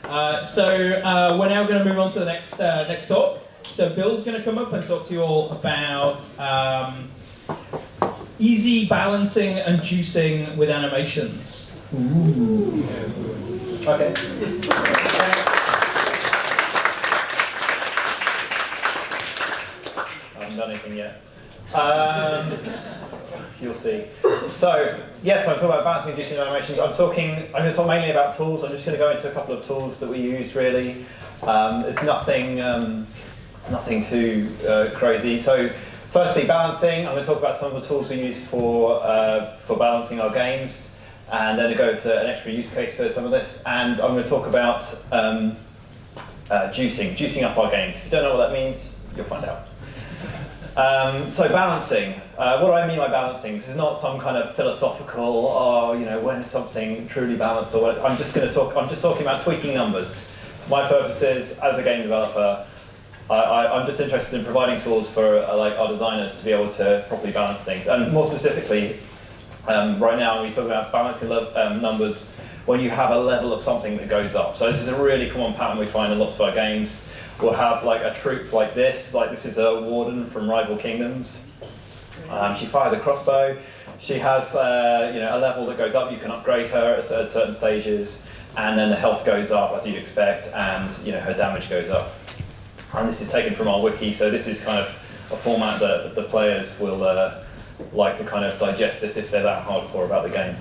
We're now going to move on to the next talk. So Bill's going to come up and talk to you all about easy balancing and juicing with animations. Ooh. Okay. I haven't done anything yet. You'll see. So, yes, I'm talking about balancing and juicing animations. I'm going to talk mainly about tools. I'm just going to go into a couple of tools that we use, really. It's nothing too crazy. So, firstly, balancing. I'm going to talk about some of the tools we use for balancing our games, and then go to an extra use case for some of this. And I'm going to talk about juicing up our games. If you don't know what that means, you'll find out. So balancing. What do I mean by balancing? This is not some kind of philosophical, when is something truly balanced, or what. I'm just talking about tweaking numbers. My purpose is, as a game developer, I'm just interested in providing tools for our designers to be able to properly balance things. And more specifically, right now we talk about balancing numbers when you have a level of something that goes up. So this is a really common pattern we find in lots of our games. We'll have a troop like this is a warden from Rival Kingdoms. She fires a crossbow. She has a level that goes up. You can upgrade her at certain stages, and then the health goes up as you'd expect, and her damage goes up. And this is taken from our wiki, so this is kind of a format that the players will like to kind of digest this if they're that hardcore about the game.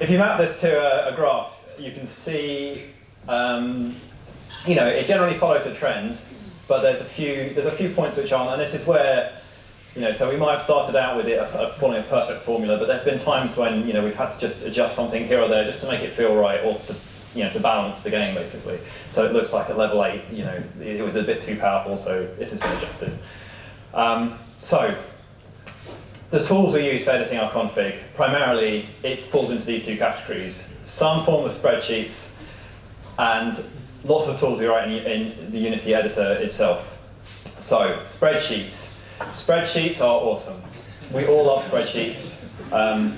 If you map this to a graph, you can see. It generally follows a trend, but there's a few points which aren't, and this is where, so we might have started out with it following a perfect formula, but there's been times when, we've had to just adjust something here or there just to make it feel right, or to balance the game basically. So it looks like at level 8, it was a bit too powerful, so this has been adjusted. So the tools we use for editing our config, primarily it falls into these two categories: some form of spreadsheets, and lots of tools we write in the Unity editor itself. So, spreadsheets. Spreadsheets are awesome. We all love spreadsheets.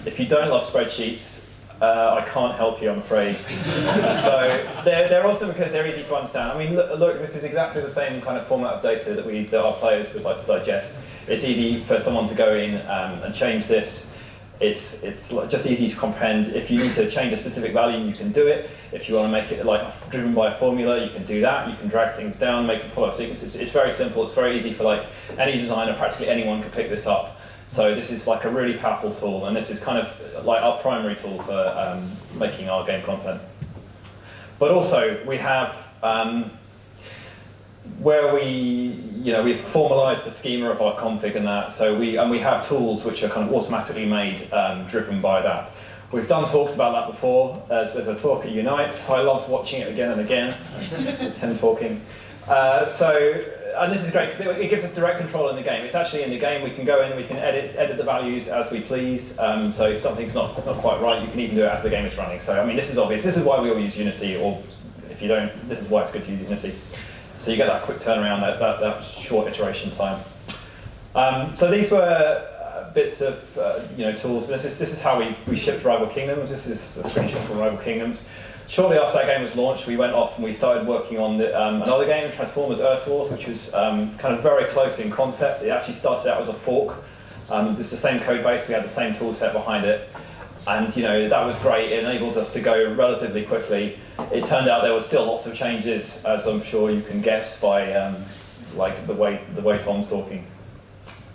If you don't love spreadsheets, I can't help you, I'm afraid. So, they're awesome because they're easy to understand. I mean, look, this is exactly the same kind of format of data that our players would like to digest. It's easy for someone to go in and change this. It's just easy to comprehend. If you need to change a specific value, you can do it. If you want to make it driven by a formula, you can do that. You can drag things down, make it follow a sequence. It's very simple. It's very easy for any designer. Practically anyone can pick this up. So this is a really powerful tool, and this is kind of our primary tool for making our game content. But also we have where we've formalized the schema of our config and that, so we have tools which are kind of automatically made, driven by that. We've done talks about that before. There's a talk at Unite, so I love watching it again and again. It's him talking. And this is great because it gives us direct control in the game. It's actually in the game. We can go in, we can edit the values as we please. So if something's not quite right, you can even do it as the game is running. So I mean, this is obvious. This is why we all use Unity, or if you don't, this is why it's good to use Unity. So you get that quick turnaround, that short iteration time. So these were bits of tools. This is how we shipped Rival Kingdoms. This is a screenshot from Rival Kingdoms. Shortly after that game was launched, we went off and we started working on another game, Transformers Earth Wars, which was kind of very close in concept. It actually started out as a fork. It's the same code base. We had the same tool set behind it. And that was great. It enabled us to go relatively quickly. It turned out there were still lots of changes, as I'm sure you can guess by the way Tom's talking.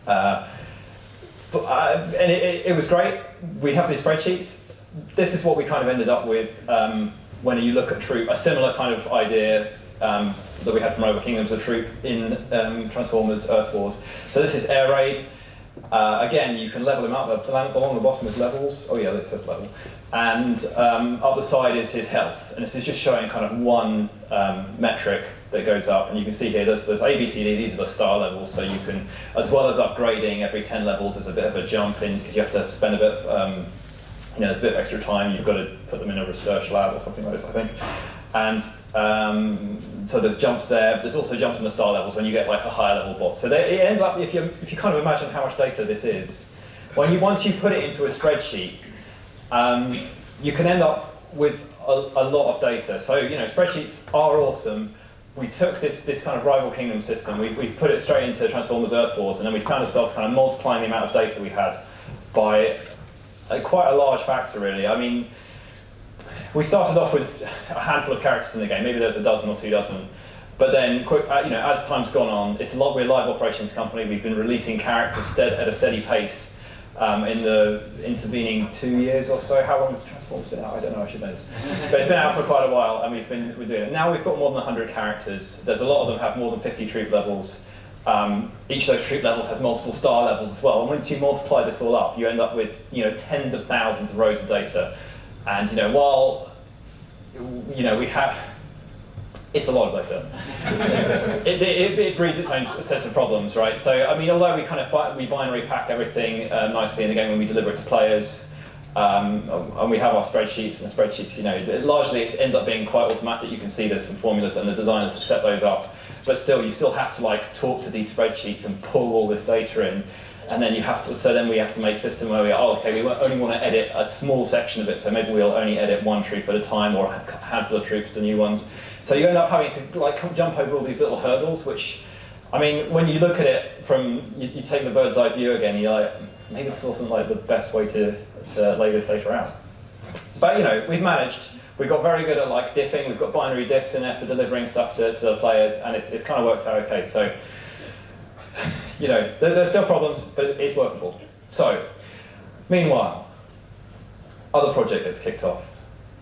And it was great. We have these spreadsheets. This is what we kind of ended up with when you look at Troop, a similar kind of idea that we had from Rival Kingdoms, a Troop in Transformers Earth Wars. So this is Air Raid. Again, you can level him up. Along the bottom is levels. Oh yeah, it says level. And up the side is his health. And this is just showing kind of one metric that goes up. And you can see here, there's A, B, C, D. These are the star levels. So you can, as well as upgrading every 10 levels, there's a bit of a jump in because you have to spend a bit. There's a bit of extra time. You've got to put them in a research lab or something like this, I think. And so there's jumps there. There's also jumps in the star levels when you get a higher level bot. So it ends up, if you kind of imagine how much data this is, once you put it into a spreadsheet, you can end up with a lot of data. So, spreadsheets are awesome. We took this kind of rival kingdom system, we put it straight into Transformers Earth Wars, and then we found ourselves kind of multiplying the amount of data we had by quite a large factor, really. I mean, we started off with a handful of characters in the game, maybe there was a dozen or 2 dozen. But then, as time's gone on, we're a live operations company. We've been releasing characters at a steady pace in the intervening 2 years or so. How long has Transformers been out? I don't know, I should know this. But it's been out for quite a while, and we're doing it. Now we've got more than 100 characters. There's a lot of them have more than 50 troop levels. Each of those troop levels has multiple star levels as well. And once you multiply this all up, you end up with tens of thousands of rows of data. And while we have, it's a lot of data. it breeds its own set of problems, right? So I mean, although we binary pack everything nicely in the game when we deliver it to players, and we have our spreadsheets, and the spreadsheets, largely it ends up being quite automatic. You can see there's some formulas, and the designers have set those up. But still, you still have to talk to these spreadsheets and pull all this data in. And then then we have to make a system where we only want to edit a small section of it, so maybe we'll only edit 1 troop at a time, or a handful of troops, the new ones. So you end up having to jump over all these little hurdles, which, I mean, when you look at it from, you take the bird's eye view again, you're like, maybe this wasn't the best way to lay this data out. But we've managed. We've got very good at diffing. We've got binary diffs in there for delivering stuff to the players, and it's kind of worked out okay. So, there's still problems, but it's workable. So, meanwhile, other project gets kicked off.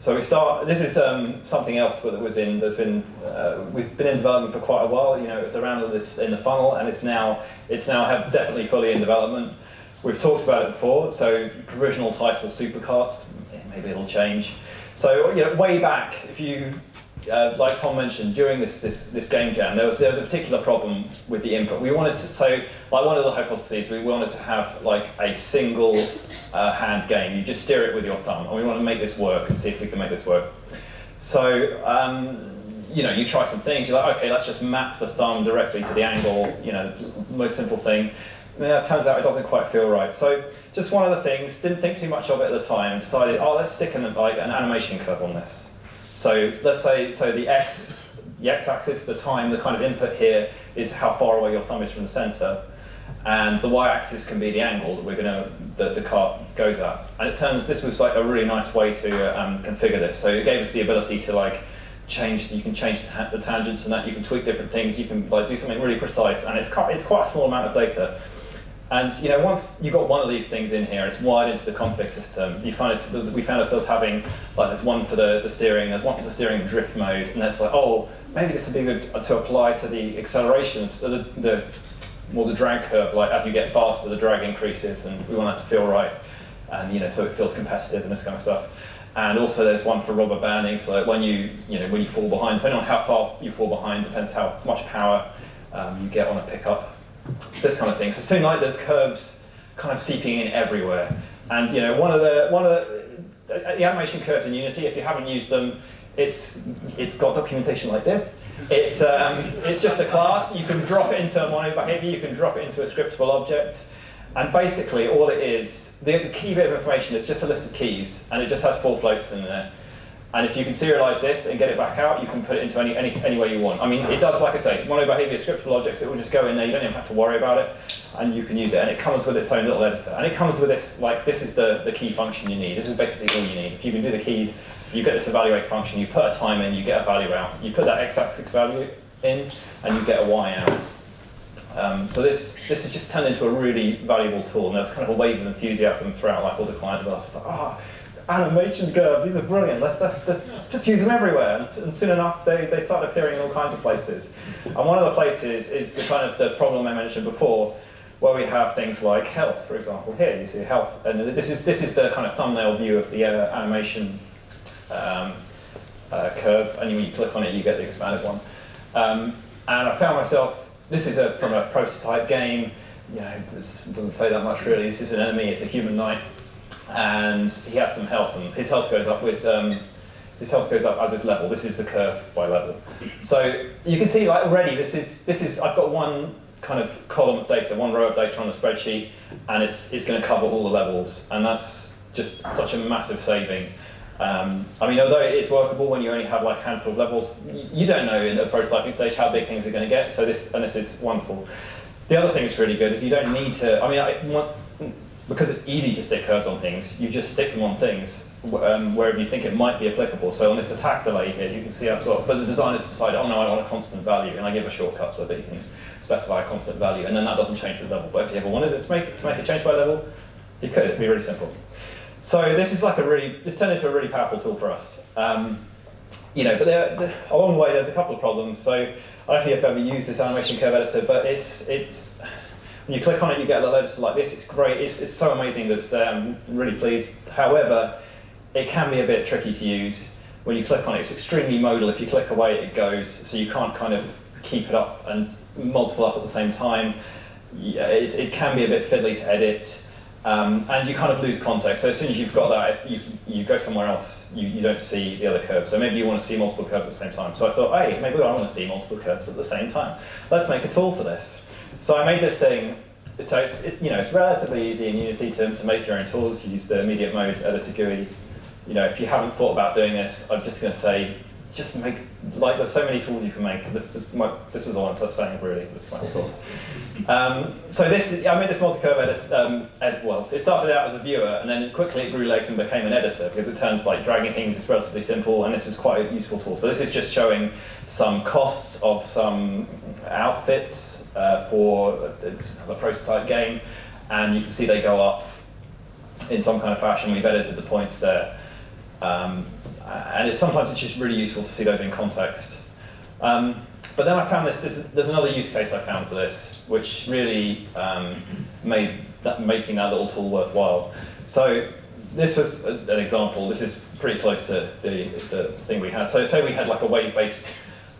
So this is something else that we've been in development for quite a while. It's around in the funnel, and it's now definitely fully in development. We've talked about it before, so provisional title Supercarts, maybe it'll change. So way back, if you, like Tom mentioned, during this game jam, there was a particular problem with the input. We wanted one of the hypotheses, we wanted to have a single hand game. You just steer it with your thumb, and we want to make this work and see if we can make this work. So you try some things. You're like, okay, let's just map the thumb directly to the angle. Most simple thing. Yeah, it turns out it doesn't quite feel right. So just one of the things, didn't think too much of it at the time, and decided, let's stick an animation curve on this. So let's say, the x-axis, the time, the kind of input here is how far away your thumb is from the center, and the y-axis can be the angle that the cart goes at. And this was a really nice way to configure this. So it gave us the ability to you can change the tangents and that, you can tweak different things, you can do something really precise, and it's quite a small amount of data. And once you've got one of these things in here, it's wired into the config system. We found ourselves having there's one for the steering, there's one for the steering drift mode, and it's maybe this would be good to apply to the accelerations, the drag curve. As you get faster, the drag increases, and we want that to feel right, and so it feels competitive and this kind of stuff. And also there's one for rubber banding, so when you fall behind, depending on how far you fall behind, depends how much power you get on a pickup. This kind of thing. So soon there's curves kind of seeping in everywhere. And one of the animation curves in Unity, if you haven't used them, it's got documentation like this. It's just a class. You can drop it into a mono behavior, you can drop it into a scriptable object, and basically all it is, the key bit of information is just a list of keys, and it just has 4 floats in there. And if you can serialize this and get it back out, you can put it into any way you want. I mean, it does, like I say, mono behavior scriptable objects, it will just go in there, you don't even have to worry about it, and you can use it, and it comes with its own little editor. And it comes with this, this is the key function you need. This is basically all you need. If you can do the keys, you get this evaluate function, you put a time in, you get a value out. You put that x-axis value in, and you get a y out. So this has just turned into a really valuable tool, and there's kind of a wave of enthusiasm throughout all the client developers. Animation curves, these are brilliant, let's just use them everywhere. And soon enough, they start appearing in all kinds of places. And one of the places is the problem I mentioned before, where we have things like health, for example. Here you see health, and this is the kind of thumbnail view of the animation curve, and when you click on it, you get the expanded one. And I found myself, this is from a prototype game, this doesn't say that much really, this is an enemy, it's a human knight. And he has some health, and his health goes up as his level. This is the curve by level. So you can see already this is I've got one kind of column of data, one row of data on the spreadsheet, and it's going to cover all the levels, and that's just such a massive saving. I mean, although it is workable when you only have like a handful of levels, you don't know in the prototyping stage how big things are going to get. So this is wonderful. The other thing that's really good is you don't need to. I mean, because it's easy to stick curves on things, you just stick them on things wherever you think it might be applicable. So on this attack delay here, you can see I've got, but the designers decided, oh no, I want a constant value, and I give a shortcut so that you can specify a constant value, and then that doesn't change with level. But if you ever wanted it to make it change by level, you could. It'd be really simple. So this is like it's turned into a really powerful tool for us. You know, but along the way there's a couple of problems. So I don't know if you've ever used this animation curve editor, but it's when you click on it, you get a little editor like this. It's great. It's so amazing that it's there. I'm really pleased. However, it can be a bit tricky to use. When you click on it, it's extremely modal. If you click away, it goes. So you can't kind of keep it up and multiple up at the same time. Yeah, it can be a bit fiddly to edit. And you kind of lose context. So as soon as you've got that, if you go somewhere else, you don't see the other curves. So maybe you want to see multiple curves at the same time. So I thought, hey, maybe I want to see multiple curves at the same time. Let's make a tool for this. So I made this thing. So it's relatively easy in Unity to make your own tools. You use the immediate mode editor GUI. You know, if you haven't thought about doing this, I'm just going to say, just make, like, there's so many tools you can make. This is all I'm saying, really, with my tool. So I made this multi-curve edit. Well, it started out as a viewer, and then quickly it grew legs and became an editor, because it turns like dragging things is relatively simple, and this is quite a useful tool. So this is just showing some costs of some outfits for the prototype game, and you can see they go up in some kind of fashion. We've edited the points there. And sometimes it's just really useful to see those in context. But then I found there's another use case I found for this, which really made making that little tool worthwhile. So this was an example. This is pretty close to the thing we had. So say we had like a wave-based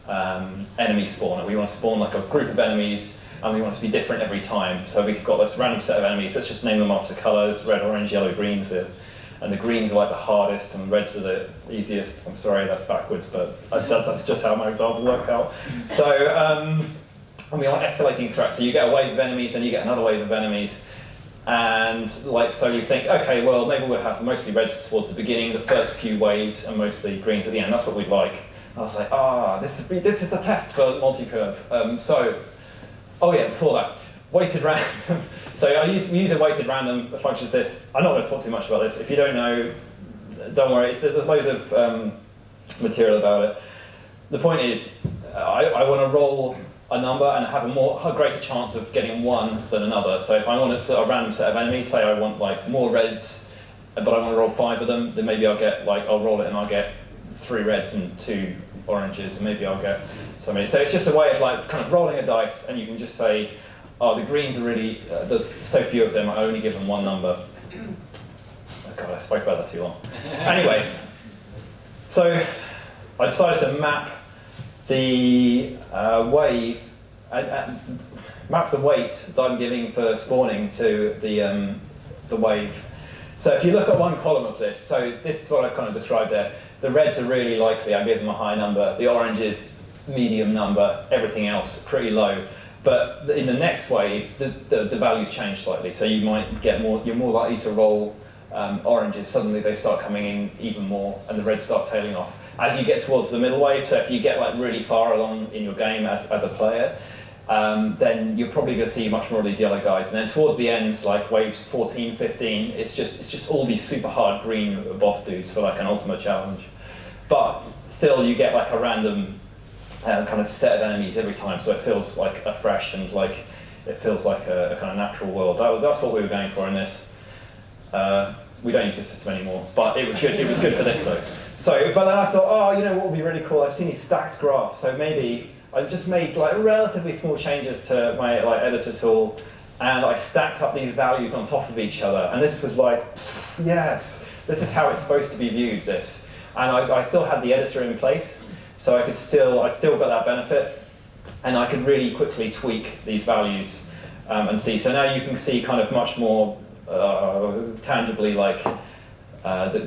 enemy spawner. We want to spawn like a group of enemies, and we want it to be different every time. So we've got this random set of enemies. Let's just name them after colors: red, orange, yellow, greens. And the greens are like the hardest, and reds are the easiest. I'm sorry, that's backwards, but that's just how my example worked out. So, and we want escalating threats. So you get a wave of enemies, and you get another wave of enemies. And so we think, okay, well, maybe we'll have mostly reds towards the beginning, the first few waves, and mostly greens at the end. That's what we'd like. And I was like, this is a test for multi-curve. Oh yeah, before that, weighted random. So we use a weighted random function of this. I'm not going to talk too much about this. If you don't know, don't worry. There's loads of material about it. The point is, I want to roll a number and have a greater chance of getting one than another. So if I want a random set of enemies, say I want like more reds, but I want to roll 5 of them, then maybe I'll roll it and I'll get 3 reds and 2 oranges, and maybe I'll get so many. So it's just a way of like kind of rolling a dice, and you can just say, oh, the greens are really, there's so few of them, I only give them one number. Oh God, I spoke about that too long. Anyway, so I decided to map the map the weight that I'm giving for spawning to the wave. So if you look at one column of this, so this is what I've kind of described there. The reds are really likely, I give them a high number. The oranges, medium number. Everything else, pretty low. But in the next wave, the values change slightly. So you might get more. You're more likely to roll oranges. Suddenly they start coming in even more, and the reds start tailing off. As you get towards the middle wave, so if you get like really far along in your game as a player, then you're probably going to see much more of these yellow guys. And then towards the ends, like waves 14, 15, it's just all these super hard green boss dudes for like an ultimate challenge. But still, you get like a random kind of set of enemies every time, so it feels like a fresh and like it feels like a kind of natural world. That's what we were going for in this. We don't use this system anymore, but it was good. It was good for this though. So, but then I thought, oh, you know what would be really cool? I've seen these stacked graphs, so maybe I just made like relatively small changes to my like editor tool, and I stacked up these values on top of each other, and this was like, yes, this is how it's supposed to be viewed. This, and I still had the editor in place. So I still got that benefit, and I could really quickly tweak these values and see. So now you can see kind of much more tangibly like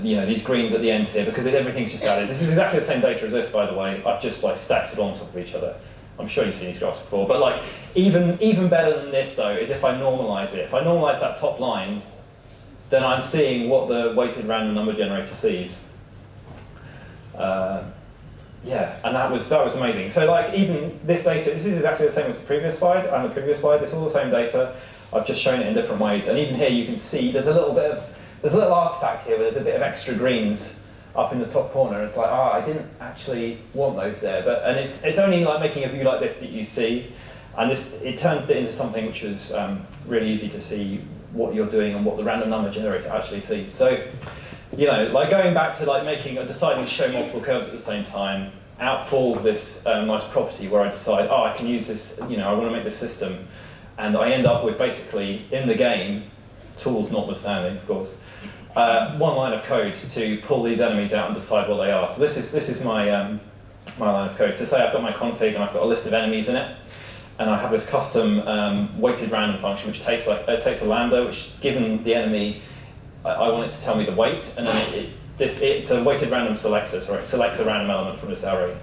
these greens at the end here, because everything's just added. This is exactly the same data as this, by the way. I've just like stacked it on top of each other. I'm sure you've seen these graphs before, but like even better than this though is if I normalize it. If I normalize that top line, then I'm seeing what the weighted random number generator sees. Yeah, and that was amazing. So like even this data, this is exactly the same as the previous slide and the previous slide. It's all the same data. I've just shown it in different ways, and even here you can see there's a little artifact here where there's a bit of extra greens up in the top corner. It's like, I didn't actually want those there, and it's only like making a view like this that you see, and it turns it into something which is really easy to see what you're doing and what the random number generator actually sees. So, you know, like going back to like deciding to show multiple curves at the same time, out falls this nice property where I decide, I can use this, you know, I want to make this system, and I end up with basically in the game, tools notwithstanding, of course, one line of code to pull these enemies out and decide what they are. So this is my my line of code. So say I've got my config and I've got a list of enemies in it, and I have this custom weighted random function which takes a lambda, which given the enemy, I want it to tell me the weight, and then it's a weighted random selector, so it selects a random element from this array.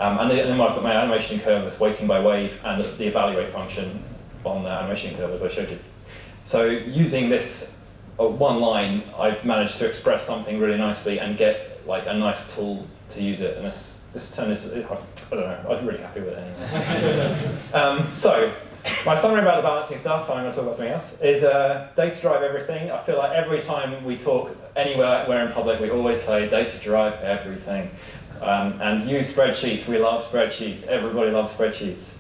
And then I've got my animation curve that's weighting by wave, and the evaluate function on the animation curve, as I showed you. So using this one line, I've managed to express something really nicely and get like a nice tool to use it. And this turned into, I don't know, I was really happy with it anyway. So my summary about the balancing stuff, and I'm going to talk about something else, is data drive everything. I feel like every time we talk anywhere in public, we always say data drive everything. And use spreadsheets. We love spreadsheets. Everybody loves spreadsheets.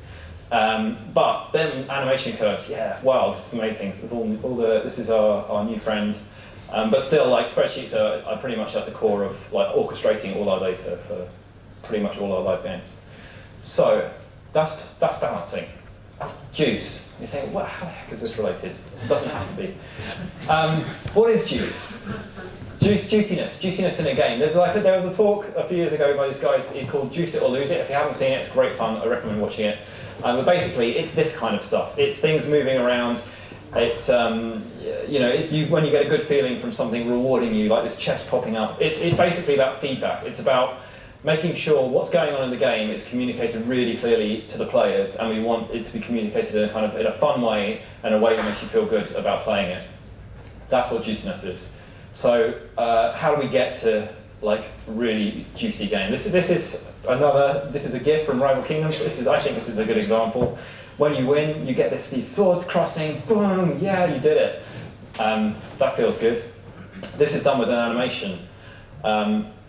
But then animation curves, yeah, wow, this is amazing. This is our new friend. But still, like spreadsheets are pretty much at the core of like orchestrating all our data for pretty much all our live games. So that's balancing. Juice. You think, well, how the heck is this related? It doesn't have to be. What is juice? Juiciness in a game. There was a talk a few years ago by this guy called Juice It or Lose It. If you haven't seen it, it's great fun. I recommend watching it. But basically, it's this kind of stuff. It's things moving around. It's when you get a good feeling from something rewarding you, like this chest popping up. It's basically about feedback. It's about making sure what's going on in the game is communicated really clearly to the players, and we want it to be communicated in a fun way and a way that makes you feel good about playing it. That's what juiciness is. So how do we get to like really juicy game? This is a GIF from Rival Kingdoms. I think this is a good example. When you win, you get these swords crossing. Boom! Yeah, you did it. That feels good. This is done with an animation.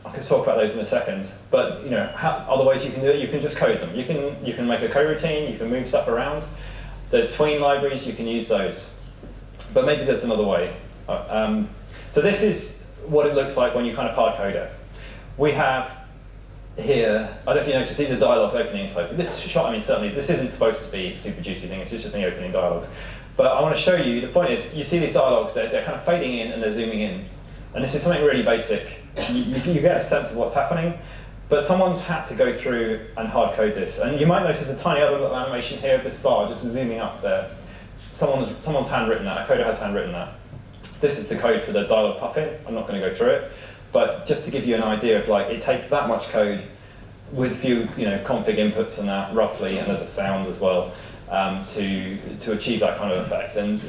I can talk about those in a second. But you know, other ways you can do it. You can just code them. You can make a coroutine. You can move stuff around. There's tween libraries. You can use those. But maybe there's another way. So this is what it looks like when you kind of hard code it. We have here, I don't know if you noticed, these are dialogues opening and closing. This shot, I mean, certainly, this isn't supposed to be a super juicy thing, it's just me opening dialogues. But I want to show you, the point is, you see these dialogues, they're kind of fading in and they're zooming in. And this is something really basic. You get a sense of what's happening, but someone's had to go through and hard code this. And you might notice a tiny other little animation here of this bar just zooming up there. Someone's handwritten that, a coder has handwritten that. This is the code for the dialogue puffin. I'm not going to go through it, but just to give you an idea of like, it takes that much code with a few config inputs and that roughly, and there's a sound as well to achieve that kind of effect. And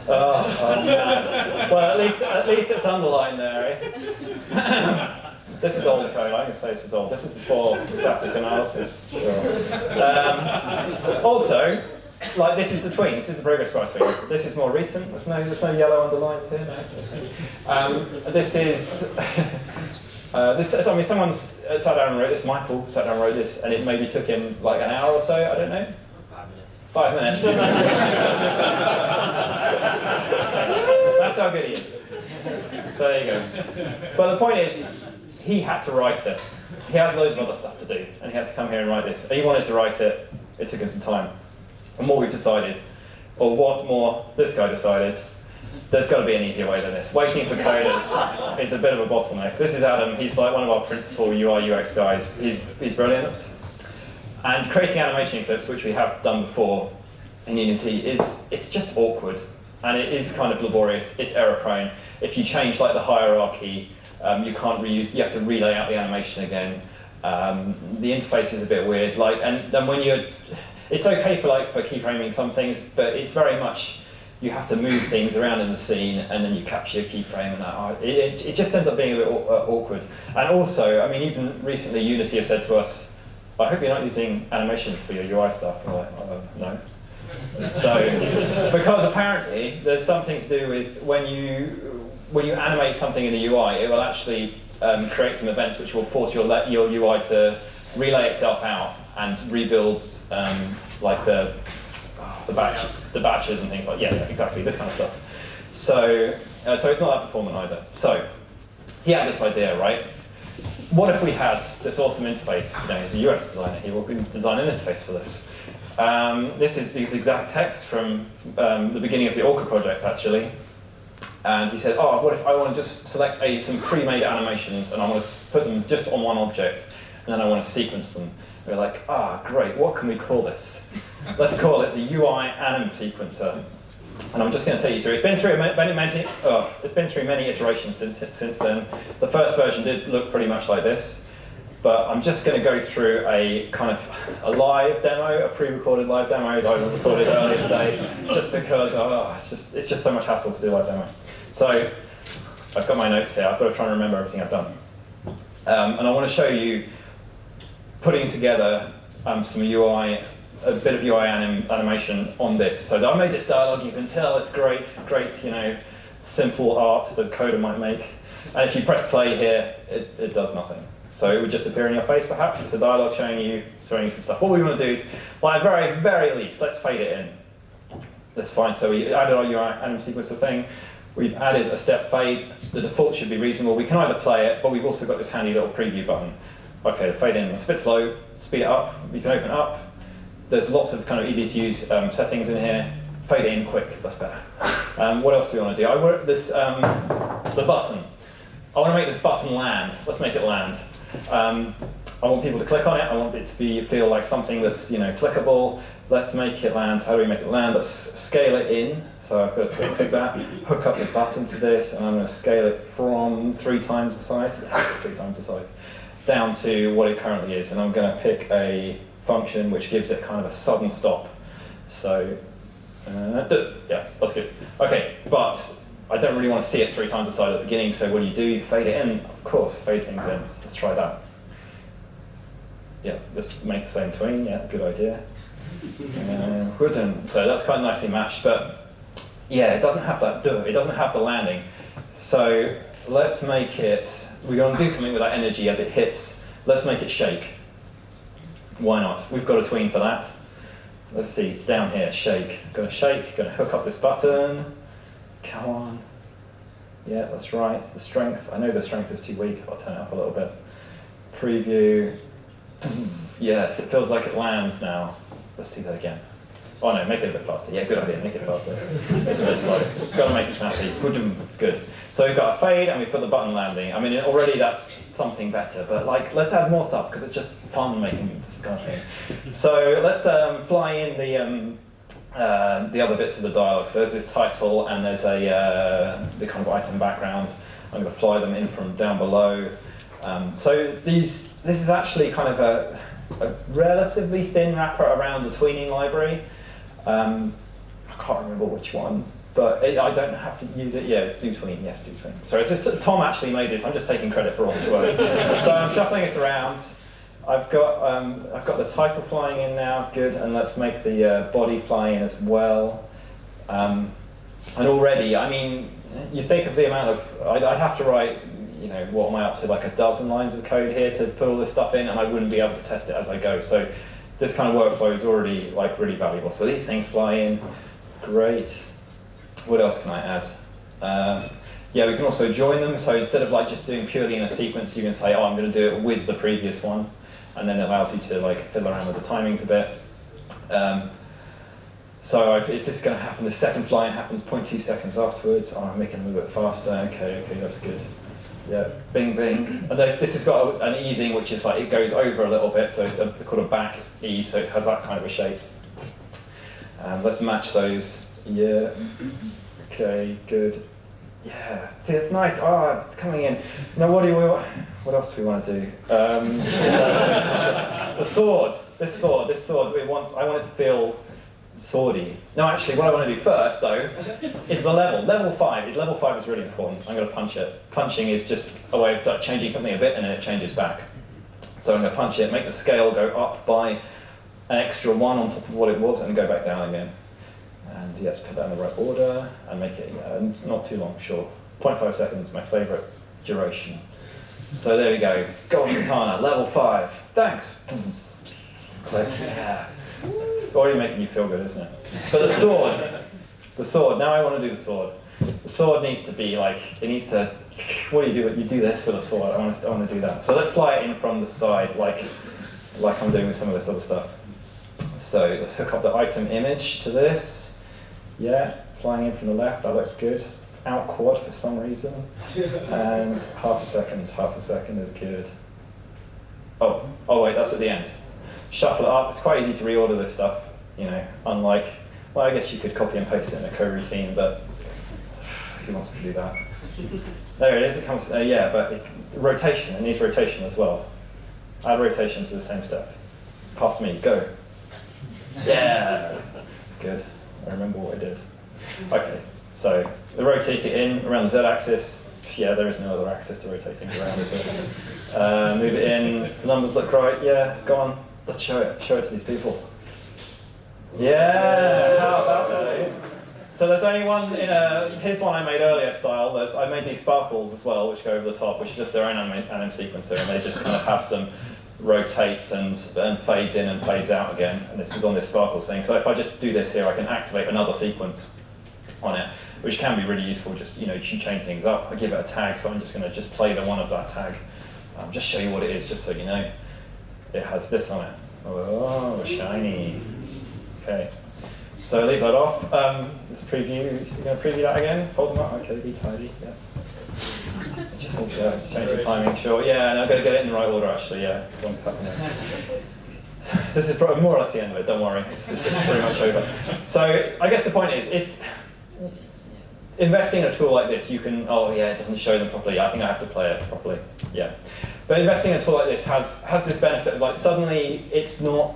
oh man. Well, at least it's underlined there, eh? This is old code. I'm going to say this is old. This is before static analysis. Sure. Also. Like this is the tween. This is the progress bar tween. This is more recent. There's no yellow underlines here. No, it's okay. This is this. I mean, someone's sat down and wrote this. Michael sat down and wrote this, and it maybe took him like an hour or so. I don't know. 5 minutes. 5 minutes. That's how good he is. So there you go. But the point is, he had to write it. He has loads of other stuff to do, and he had to come here and write this. And he wanted to write it. It took him some time. And what we've decided, or what more this guy decided, there's got to be an easier way than this. Waiting for coders is a bit of a bottleneck. This is Adam. He's like one of our principal UI UX guys. He's brilliant. And creating animation clips, which we have done before in Unity, it's just awkward, and it is kind of laborious. It's error prone. If you change like the hierarchy, you can't reuse. You have to relay out the animation again. The interface is a bit weird. Like, and then when you're it's okay for keyframing some things, but it's very much, you have to move things around in the scene, and then you capture your keyframe, and that it just ends up being a bit awkward. And also, I mean, even recently Unity have said to us, I hope you're not using animations for your UI stuff. We're like, no. So, because apparently there's something to do with when you animate something in the UI, it will actually create some events which will force your UI to relay itself out and rebuilds like the batches and things like exactly this kind of stuff. So so it's not that performant either. So he had this idea, right? What if we had this awesome interface? You know, he's a UX designer. He will design an interface for this. This is his exact text from the beginning of the Orca project, actually. And he said, oh, what if I want to just select some pre-made animations and I want to put them just on one object, and then I want to sequence them. We're like, great, what can we call this? Let's call it the UIAnimSequencer. And I'm just going to take you through. It's been through many iterations since then. The first version did look pretty much like this, but I'm just going to go through a kind of a live demo, a pre-recorded live demo that I recorded earlier today, just because it's just so much hassle to do a live demo. So I've got my notes here. I've got to try and remember everything I've done, and I want to show you putting together some UI. A bit of UI animation on this. So I made this dialogue, you can tell it's great, you know, simple art that a coder might make. And if you press play here, it does nothing. So it would just appear in your face perhaps. It's a dialogue showing you some stuff. What we want to do is, by the very least, let's fade it in. That's fine. So we added our UIAnimSequencer thing. We've added a step fade. The default should be reasonable. We can either play it, but we've also got this handy little preview button. Okay, the fade in, it's a bit slow, speed it up. We can open it up. There's lots of kind of easy to use settings in here. Fade it in quick, that's better. What else do we want to do? I want this, the button. I want to make this button land. Let's make it land. I want people to click on it. I want it to feel like something that's, you know, clickable. Let's make it land. So how do we make it land? Let's scale it in. So I've got to click that, hook up the button to this, and I'm going to scale it from 3 times the size, yes, 3 times the size, down to what it currently is. And I'm going to pick a function which gives it kind of a sudden stop. So, yeah, that's good. Okay, but I don't really want to see it 3 times the size at the beginning, so what do? You fade it in, of course, fade things in. Let's try that. Yeah, let's make the same tween, yeah, good idea. So that's quite nicely matched, but yeah, it doesn't have that, it doesn't have the landing. So let's make it, we're going to do something with that energy as it hits. Let's make it shake. Why not? We've got a tween for that. Let's see, it's down here, shake. Gonna shake, gonna hook up this button. Come on. Yeah, that's right, it's the strength. I know the strength is too weak, I'll turn it up a little bit. Preview. Yes, it feels like it lands now. Let's see that again. Oh no, make it a bit faster. Yeah, good idea, make it faster. It's a bit slow. Gotta make it snappy. Good. So we've got a fade and we've got the button landing. I mean, already that's something better, but like, let's add more stuff because it's just fun making this kind of thing. So let's fly in the other bits of the dialogue. So there's this title and there's the kind of item background. I'm going to fly them in from down below. So this is actually kind of a relatively thin wrapper around the tweening library. I can't remember which one, but I don't have to use it. Yeah, it's do tween. Yes, do tween. So it's just Tom actually made this. I'm just taking credit for all its work. So I'm shuffling this around. I've got the title flying in now. Good, and let's make the body fly in as well. And already, I mean, you think of the amount of I'd have to write. You know, what am I up to? Like a dozen lines of code here to put all this stuff in, and I wouldn't be able to test it as I go. So this kind of workflow is already like really valuable. So these things fly in, great. What else can I add? Yeah, we can also join them. So instead of like just doing purely in a sequence, you can say, oh, I'm going to do it with the previous one, and then it allows you to like fiddle around with the timings a bit. So it's just going to happen. The second fly-in happens 0.2 seconds afterwards. Oh, I'm making it a little bit faster. Okay, that's good. Yeah, bing, bing. And then this has got an easing, which is like it goes over a little bit, so it's called a back ease, so it has that kind of a shape. Let's match those. Yeah. Okay, good. Yeah. See, it's nice. Ah, it's coming in. Now, what else do we want to do? The sword. This sword. I want it to feel swordy. No, actually, what I want to do first, though, is the level. Level 5. Level 5 is really important. I'm going to punch it. Punching is just a way of changing something a bit, and then it changes back. So I'm going to punch it, make the scale go up by an extra 1 on top of what it was, and go back down again. And yes, put that in the right order, and make it not too long, short. 0.5 seconds, my favourite duration. So there we go. Golden Katana, level 5. Thanks. Click. Yeah. It's already making you feel good, isn't it? But the sword. Now I want to do the sword. The sword needs to be like, it needs to. What do? You do this with a sword. I want to do that. So let's fly it in from the side, like I'm doing with some of this other stuff. So let's hook up the item image to this. Yeah, flying in from the left. That looks good. Out quad for some reason. And half a second is good. Oh wait, that's at the end. Shuffle it up. It's quite easy to reorder this stuff, you know, unlike, well, I guess you could copy and paste it in a coroutine, but who wants to do that? There it is, it comes, yeah, but rotation, it needs rotation as well. Add rotation to the same step. Past me, go. Yeah, good, I remember what I did. Okay, so the rotate it in around the z-axis. Yeah, there is no other axis to rotate things around, is there? Move it in, the numbers look right, yeah, go on. Let's show it to these people. Yeah, how about that? So there's only one here's one I made earlier style. I made these sparkles as well, which go over the top, which is just their own AnimSequencer, and they just kind of have some rotates and fades in and fades out again. And this is on this sparkles thing. So if I just do this here, I can activate another sequence on it, which can be really useful. Just, you know, you change things up. I give it a tag, so I'm just going to just play the one of that tag. Just show you what it is, just so you know. It has this on it. Oh, shiny. Okay. So leave that off. Let's preview. You're going to preview that again? Fold them up. Okay, be tidy. Yeah. Just change the timing. Sure. Yeah, and I've got to get it in the right order. Actually, yeah. What's happening? This is probably more or less the end of it. Don't worry. It's pretty much over. So I guess the point is, it's investing in a tool like this. You can. Oh yeah, it doesn't show them properly. I think I have to play it properly. Yeah. But investing in a tool like this has this benefit of, like, suddenly it's not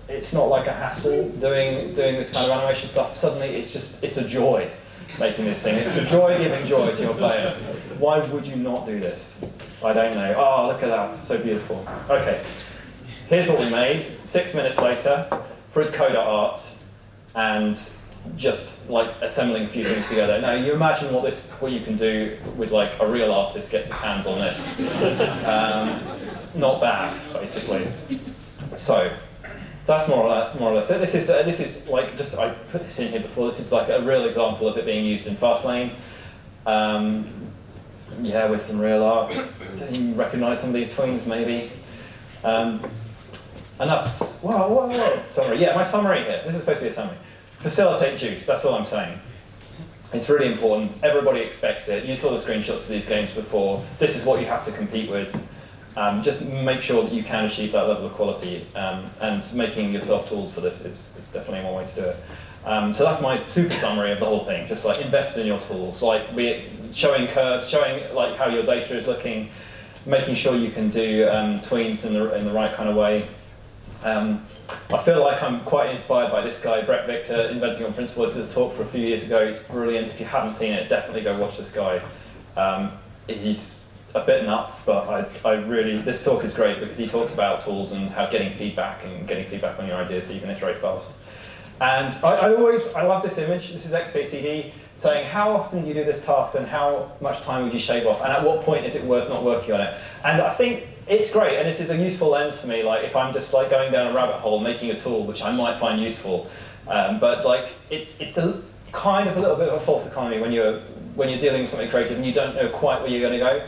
like a hassle doing this kind of animation stuff. Suddenly it's a joy making this thing. It's a joy giving joy to your players. Why would you not do this? I don't know. Oh, look at that, it's so beautiful. Okay, here's what we made 6 minutes later, with Coda art and just like assembling a few things together. Now you imagine what you can do with, like, a real artist gets his hands on this. Not bad, basically. So that's more or less it. This is like, just, I put this in here before. This is like a real example of it being used in Fastlane. Yeah, with some real art. You recognise some of these tweens, maybe. And that's whoa. Summary. Yeah, my summary here. This is supposed to be a summary. Facilitate juice, that's all I'm saying. It's really important, everybody expects it. You saw the screenshots of these games before. This is what you have to compete with. Just make sure that you can achieve that level of quality, and making yourself tools for this is definitely one way to do it. So that's my super summary of the whole thing. Just like invest in your tools, like be it showing curves, showing like how your data is looking, making sure you can do tweens in the right kind of way. I feel like I'm quite inspired by this guy, Brett Victor, Inventing on Principle. This is a talk for a few years ago. It's brilliant. If you haven't seen it, definitely go watch this guy. He's a bit nuts, but this talk is great because he talks about tools and how getting feedback on your ideas so you can iterate fast. And I love this image. This is XKCD saying, how often do you do this task and how much time would you shave off? And at what point is it worth not working on it? And I think it's great, and this is a useful lens for me, like if I'm just like going down a rabbit hole making a tool which I might find useful. But like it's kind of a little bit of a false economy when you're dealing with something creative and you don't know quite where you're going to go.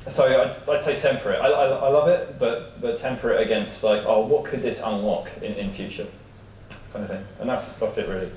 So I'd say temper it. I love it, but temper it against like, oh, what could this unlock in future, kind of thing. And that's it really.